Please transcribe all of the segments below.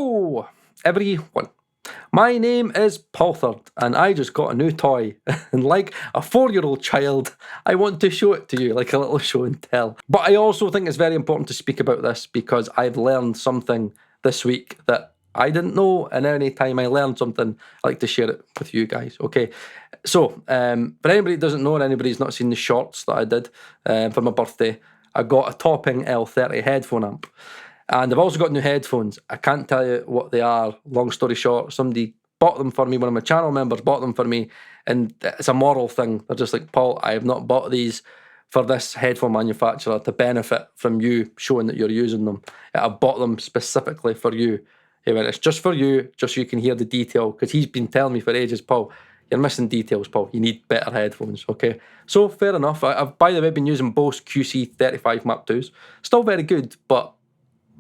Hello, everyone. My name is Palthard, and I just got a new toy. And like a 4-year-old child, I want to show it to you like a little show and tell. But I also think it's very important to speak about this because I've learned something this week that I didn't know, and any time I learn something, I like to share it with you guys, okay? So, for anybody that doesn't know, or anybody who's not seen the shorts that I did for my birthday, I got a Topping L30 headphone amp. And I've also got new headphones. I can't tell you what they are. Long story short, somebody bought them for me. One of my channel members bought them for me. And it's a moral thing. They're just like, Paul, I have not bought these for this headphone manufacturer to benefit from you showing that you're using them. I bought them specifically for you. He went, it's just for you, just so you can hear the detail. Because he's been telling me for ages, Paul, you're missing details, Paul. You need better headphones, okay? So, fair enough. I've, by the way, been using Bose QC35 Mark IIs. Still very good, but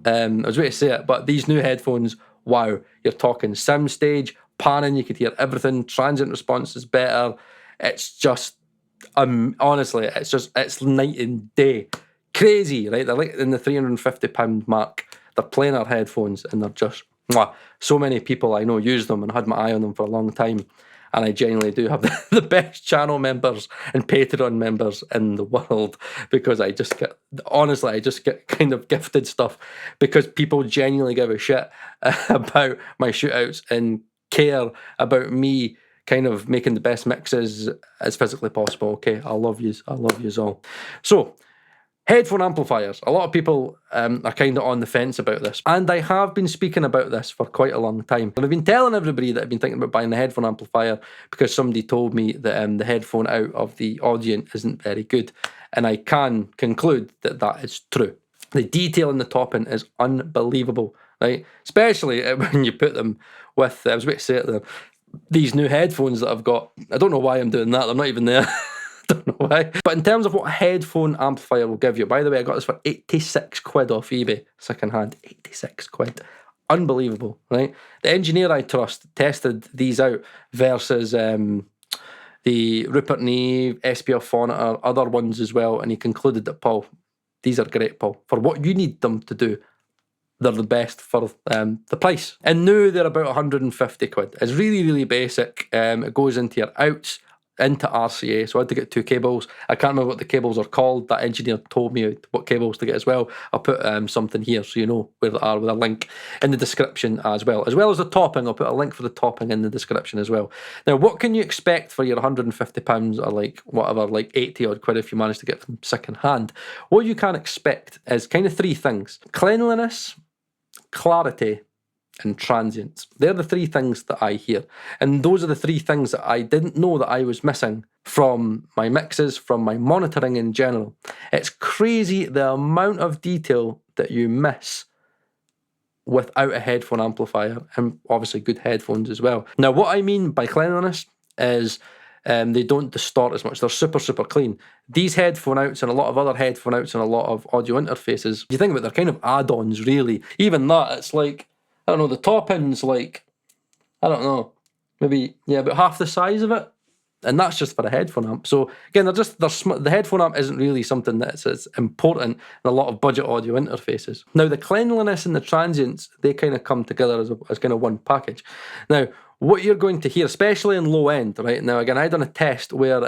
I was waiting to say it, but these new headphones, wow, you're talking sim stage, panning, you could hear everything, transient response is better. It's just, honestly, it's night and day. Crazy, right? They're like in the £350 mark. They're planar headphones, and they're just, mwah. So many people I know use them and had my eye on them for a long time. And I genuinely do have the best channel members and Patreon members in the world, because I just get, honestly, I just get kind of gifted stuff because people genuinely give a shit about my shootouts and care about me kind of making the best mixes as physically possible. Okay, I love yous all. So, headphone amplifiers. A lot of people are kind of on the fence about this. And I have been speaking about this for quite a long time. And I've been telling everybody that I've been thinking about buying the headphone amplifier because somebody told me that the headphone out of the audient isn't very good. And I can conclude that that is true. The detail in the topping is unbelievable, right? Especially when you put them with, I was about to say it there, these new headphones that I've got. I don't know why I'm doing that. They're not even there. Don't know why. But in terms of what a headphone amplifier will give you, by the way, I got this for 86 quid off eBay, second hand. 86 quid. Unbelievable, right? The engineer I trust tested these out versus the Rupert, neve, SPF phonitor, other ones as well, and he concluded that, Paul, these are great, Paul. For what you need them to do, they're the best for the price. And now they're about 150 quid. It's really, really basic. It goes into your outs, into RCA, so I had to get 2 cables. I can't remember what the cables are called. That engineer told me what cables to get as well. I'll put something here so you know where they are with a link in the description as well as the topping. I'll put a link for the topping in the description as well. Now, what can you expect for your £150 or like whatever, like 80 odd quid if you manage to get them second hand? What you can expect is kind of 3 things: cleanliness, clarity, and transients. They're the 3 things that I hear. And those are the 3 things that I didn't know that I was missing from my mixes, from my monitoring in general. It's crazy the amount of detail that you miss without a headphone amplifier, and obviously good headphones as well. Now, what I mean by cleanliness is they don't distort as much. They're super, super clean. These headphone outs and a lot of other headphone outs and a lot of audio interfaces, you think about it, they're kind of add-ons, really. Even that, it's like, I don't know, the top end's like, I don't know, maybe, yeah, about half the size of it. And that's just for a headphone amp. So again, the headphone amp isn't really something that's important in a lot of budget audio interfaces. Now, the cleanliness and the transients, they kind of come together as kind of one package. Now, what you're going to hear, especially in low end, right? Now, again, I done a test where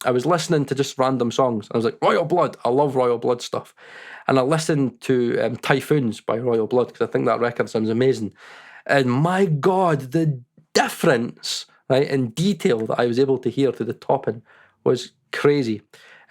I was listening to just random songs. I was like, Royal Blood, I love Royal Blood stuff. And I listened to Typhoons by Royal Blood because I think that record sounds amazing. And my God, the difference, right, in detail that I was able to hear through the topping was crazy.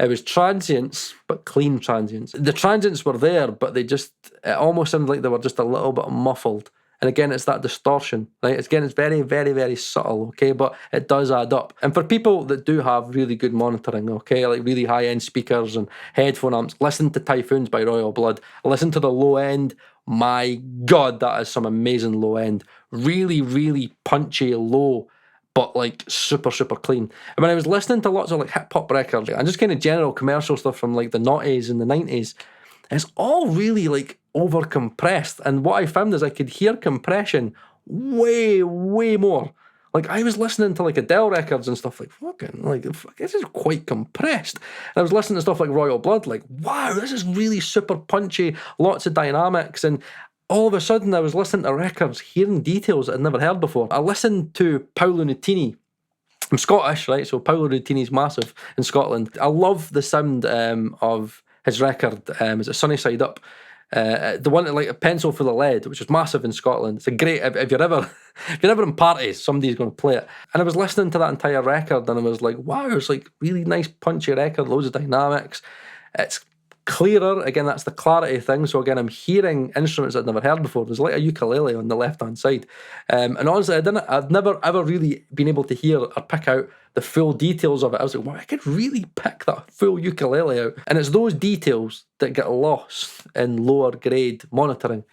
It was transients, but clean transients. The transients were there, but it almost sounded like they were just a little bit muffled. And again, it's that distortion, right? It's very, very, very subtle, okay? But it does add up. And for people that do have really good monitoring, okay, like really high-end speakers and headphone amps, listen to Typhoons by Royal Blood. Listen to the low end. My God, that is some amazing low end. Really, really punchy low, but like super, super clean. And when I was listening to lots of like hip-hop records and just kind of general commercial stuff from like the noughties and the 90s, it's all really like over compressed, and what I found is I could hear compression way, way more. Like I was listening to like Adele records and stuff like, fucking, like this is quite compressed. And I was listening to stuff like Royal Blood, like, wow, this is really super punchy, lots of dynamics, and all of a sudden I was listening to records, hearing details that I'd never heard before. I listened to Paolo Nutini. I'm Scottish, right? So Paolo Nutini's massive in Scotland. I love the sound of his record. Is it Sunny Side Up? The one that, like, a pencil for the lead, which was massive in Scotland. It's a great, if you're ever in parties, somebody's going to play it. And I was listening to that entire record and I was like, wow, it's like really nice punchy record, loads of dynamics. It's clearer. Again, that's the clarity thing. So again, I'm hearing instruments I'd never heard before. There's like a ukulele on the left-hand side. And honestly, I'd never ever really been able to hear or pick out the full details of it. I was like, wow, I could really pick that full ukulele out. And it's those details that get lost in lower grade monitoring.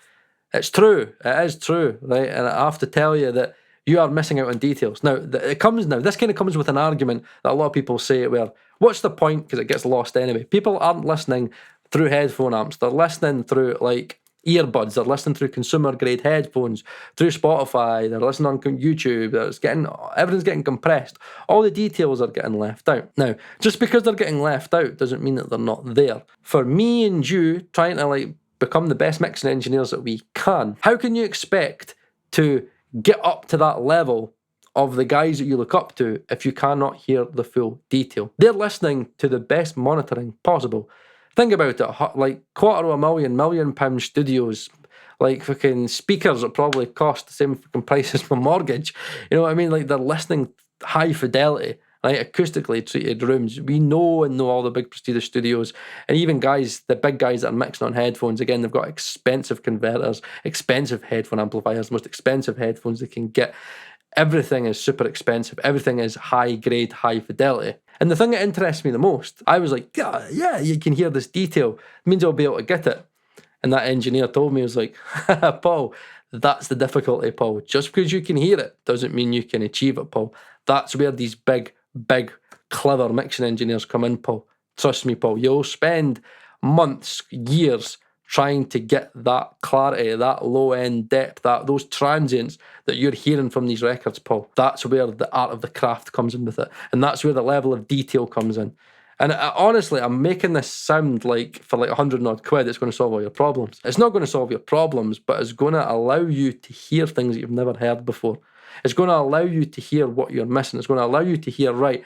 It's true. It is true, right? And I have to tell you that you are missing out on details. Now, this kind of comes with an argument that a lot of people say where, what's the point? Because it gets lost anyway. People aren't listening through headphone amps. They're listening through, like, earbuds. They're listening through consumer grade headphones, through Spotify. They're listening on YouTube. Everything's getting compressed. All the details are getting left out. Now, just because they're getting left out doesn't mean that they're not there. For me and you trying to, like, become the best mixing engineers that we can, how can you expect to get up to that level of the guys that you look up to if you cannot hear the full detail? They're listening to the best monitoring possible. Think about it, like £250,000, £1 million studios, like fucking speakers that probably cost the same fucking price as my mortgage. You know what I mean? Like, they're listening high fidelity, right, acoustically treated rooms. We know all the big prestigious studios, and even the big guys that are mixing on headphones, again, they've got expensive converters, expensive headphone amplifiers, most expensive headphones they can get. Everything is super expensive. Everything is high grade, high fidelity. And the thing that interests me the most, I was like, yeah, you can hear this detail. It means I'll be able to get it. And that engineer told me, he was like, Paul, that's the difficulty, Paul. Just because you can hear it doesn't mean you can achieve it, Paul. That's where these big, clever mixing engineers come in, Paul. Trust me, Paul. You'll spend months, years trying to get that clarity, that low-end depth, those transients that you're hearing from these records, Paul. That's where the art of the craft comes in with it. And that's where the level of detail comes in. And honestly, I'm making this sound like for like 100 odd quid, it's going to solve all your problems. It's not going to solve your problems, but it's going to allow you to hear things that you've never heard before. It's going to allow you to hear what you're missing. It's going to allow you to hear, right,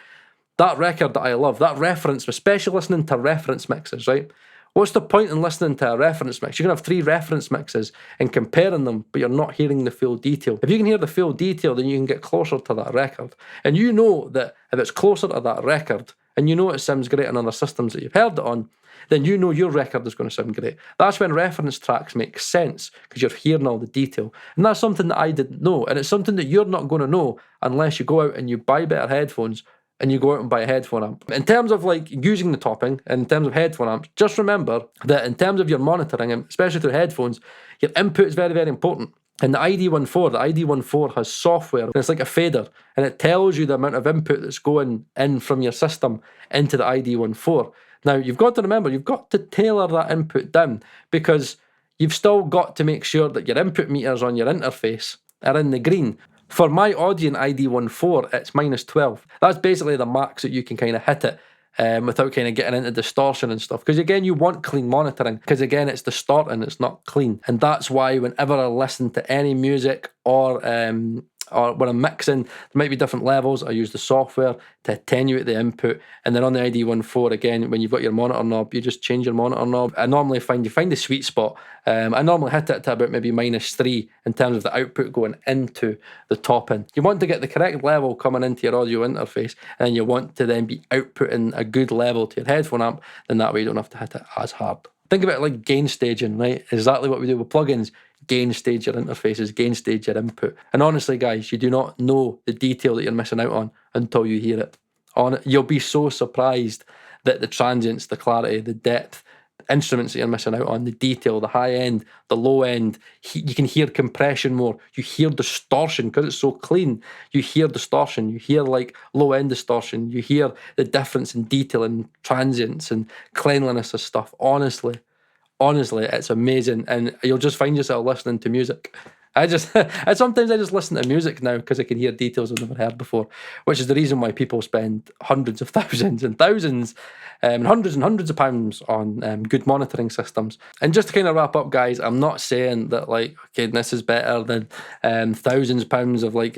that record that I love, that reference, especially listening to reference mixes, right? What's the point in listening to a reference mix? You're going to have 3 reference mixes and comparing them, but you're not hearing the full detail. If you can hear the full detail, then you can get closer to that record. And you know that if it's closer to that record, and you know it sounds great on other systems that you've heard it on, then you know your record is going to sound great. That's when reference tracks make sense, because you're hearing all the detail. And that's something that I didn't know. And it's something that you're not going to know unless you go out and you buy better headphones and you go out and buy a headphone amp. In terms of like using the topping, and in terms of headphone amps, just remember that in terms of your monitoring, especially through headphones, your input is very, very important. And the ID14 has software, and it's like a fader, and it tells you the amount of input that's going in from your system into the ID14. Now, you've got to remember, you've got to tailor that input down, because you've still got to make sure that your input meters on your interface are in the green. For my Audient ID14, it's -12. That's basically the max that you can kind of hit it without kind of getting into distortion and stuff. Because again, you want clean monitoring, because again, it's distorting, it's not clean. And that's why whenever I listen to any music or when I'm mixing, there might be different levels. I use the software to attenuate the input. And then on the ID14, again, when you've got your monitor knob, you just change your monitor knob. I normally find the sweet spot. I normally hit it to about maybe -3 in terms of the output going into the top-in. You want to get the correct level coming into your audio interface, and you want to then be outputting a good level to your headphone amp, then that way you don't have to hit it as hard. Think about it like gain staging, right? Exactly what we do with plugins. Gain stage your interfaces, gain stage your input. And honestly, guys, you do not know the detail that you're missing out on until you hear it. You'll be so surprised that the transients, the clarity, the depth, instruments that you're missing out on, the detail, the high end, the low end, you can hear compression more. You hear distortion because it's so clean. You hear distortion. You hear like low end distortion. You hear the difference in detail and transients and cleanliness of stuff. Honestly, it's amazing, and you'll just find yourself listening to music Sometimes I just listen to music now because I can hear details I've never heard before, which is the reason why people spend hundreds of thousands and thousands and hundreds of pounds on good monitoring systems. And just to kind of wrap up, guys, I'm not saying that like, okay, this is better than thousands of pounds of like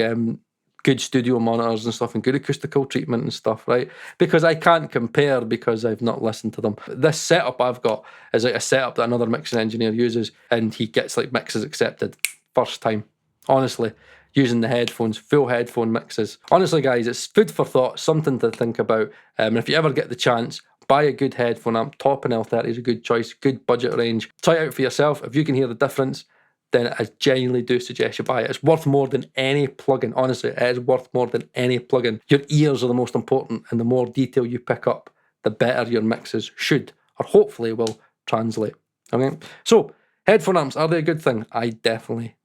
good studio monitors and stuff and good acoustical treatment and stuff, right? Because I can't compare because I've not listened to them. This setup I've got is like a setup that another mixing engineer uses, and he gets like mixes accepted first time. Honestly, using the headphones, full headphone mixes. Honestly, guys, it's food for thought, something to think about. And if you ever get the chance, buy a good headphone amp. Topping L30 is a good choice, good budget range. Try it out for yourself. If you can hear the difference, then I genuinely do suggest you buy it. It's worth more than any plugin. Honestly, it is worth more than any plugin. Your ears are the most important, and the more detail you pick up, the better your mixes should, or hopefully will, translate. Okay? So, headphone amps, are they a good thing? I definitely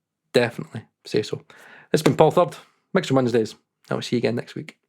say so. It's been Paul Third, Mixing Wednesdays. I will see you again next week.